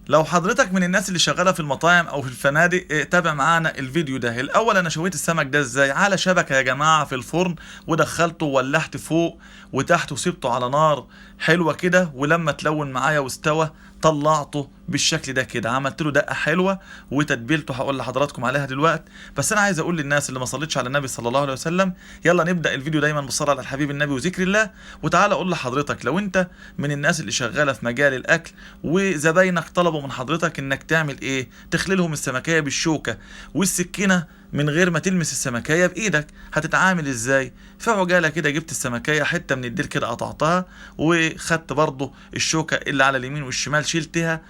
لو حضرتك من الناس اللي شغاله في المطاعم او في الفنادق، تابع معانا الفيديو ده. الاول انا شويت السمك ده ازاي على شبكه يا جماعه في الفرن، ودخلته وولعت فوق وتحت وسبته على نار حلوه كده، ولما تلون معايا واستوى طلعته بالشكل ده كده، عملت له دقه حلوه وتتبيلته هقول لحضراتكم عليها دلوقتي. بس انا عايز اقول للناس اللي ما صلتش على النبي صلى الله عليه وسلم، يلا نبدا الفيديو دايما بالصلاه على الحبيب النبي وذكر الله. وتعالى اقول لحضرتك، لو انت من الناس اللي شغاله في مجال الاكل وزباينك طلبوا من حضرتك انك تعمل ايه، تخللهم السمكيه بالشوكه والسكينه من غير ما تلمس السمكيه بايدك، هتتعامل ازاي؟ في عجاله كده جبت السمكيه حته من الديل كده قطعتها، وخدت برضو الشوكه اللي على اليمين والشمال شلتها،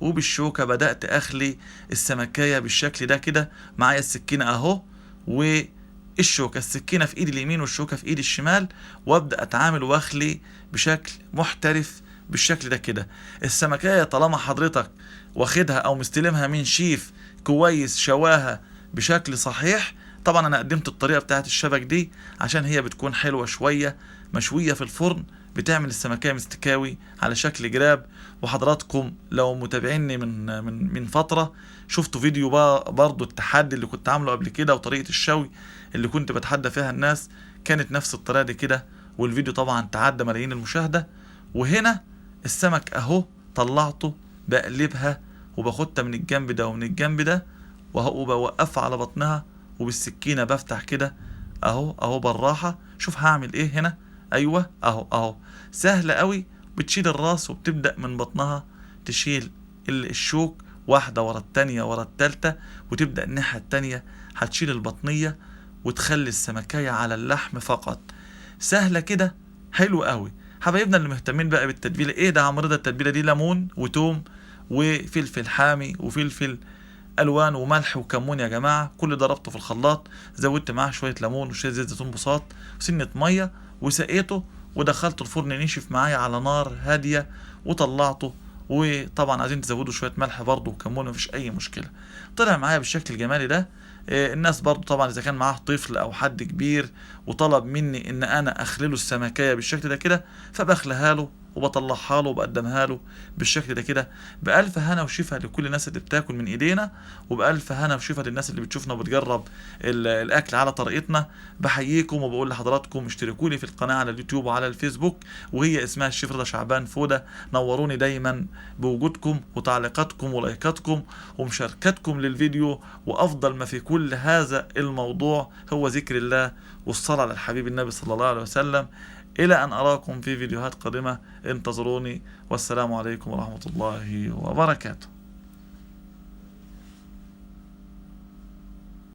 وبالشوكه بدات اخلي السمكيه بالشكل ده كده. معايا السكينه اهو، والشوكه، السكينه في ايدي اليمين والشوكه في ايدي الشمال، وابدا اتعامل واخلي بشكل محترف بالشكل ده كده. السمكية طالما حضرتك واخدها او مستلمها من شيف كويس شواها بشكل صحيح، طبعا انا قدمت الطريقة بتاعت الشبك دي عشان هي بتكون حلوة شوية، مشوية في الفرن، بتعمل السمكية مستكاوي على شكل جراب. وحضراتكم لو متابعيني من فترة، شفتوا فيديو برضو التحدي اللي كنت عامله قبل كده، وطريقة الشوي اللي كنت بتحدى فيها الناس كانت نفس الطريقة دي كده، والفيديو طبعا تعدى ملايين المشاهدة. وهنا السمك اهو طلعته، بقلبها وباخدها من الجنب ده ومن الجنب ده، وبوقفها على بطنها وبالسكينة بفتح كده اهو بالراحة. شوف هعمل ايه هنا، ايوه اهو سهلة قوي. بتشيل الراس وبتبدأ من بطنها تشيل الشوك واحدة ورا التانية ورا التالتة، وتبدأ الناحية التانية هتشيل البطنية وتخلي السمكية على اللحم فقط. سهلة كده، حلو قوي. حبايبنا اللي مهتمين بقى بالتتبيله، ايه ده عمرو ده التتبيله دي ليمون وتوم وفلفل حامي وفلفل الوان وملح وكمون يا جماعه، كل ده ربطه في الخلاط، زودت معاه شويه ليمون وشويه زيت زيتون بساط وسنه ميه، وسقيته ودخلته الفرن نشف معايا على نار هاديه وطلعته. وطبعا عايزين تزودوا شويه ملح برضه وكمون، مفيش اي مشكله. طلع معايا بالشكل الجمالي ده. الناس برضو طبعا اذا كان معاه طفل او حد كبير وطلب مني ان انا اخلله السمكية بالشكل ده كده، فبخلها له وبطلعها له وبقدمها له بالشكل ده كده. بألف هنا وشفا لكل الناس اللي بتاكل من ايدينا، وبألف هنا وشفا للناس اللي بتشوفنا وبتجرب الاكل على طريقتنا. بحييكم وبقول لحضراتكم اشتركوا لي في القناة على اليوتيوب وعلى الفيسبوك، وهي اسمها الشيف رضا شعبان فودة. نوروني دايما بوجودكم وتعليقاتكم ولايكاتكم ومشاركتكم للفيديو. وافضل ما في كل هذا الموضوع هو ذكر الله والصلاة على الحبيب النبي صلى الله عليه وسلم. إلى أن أراكم في فيديوهات قادمة، انتظروني، والسلام عليكم ورحمة الله وبركاته.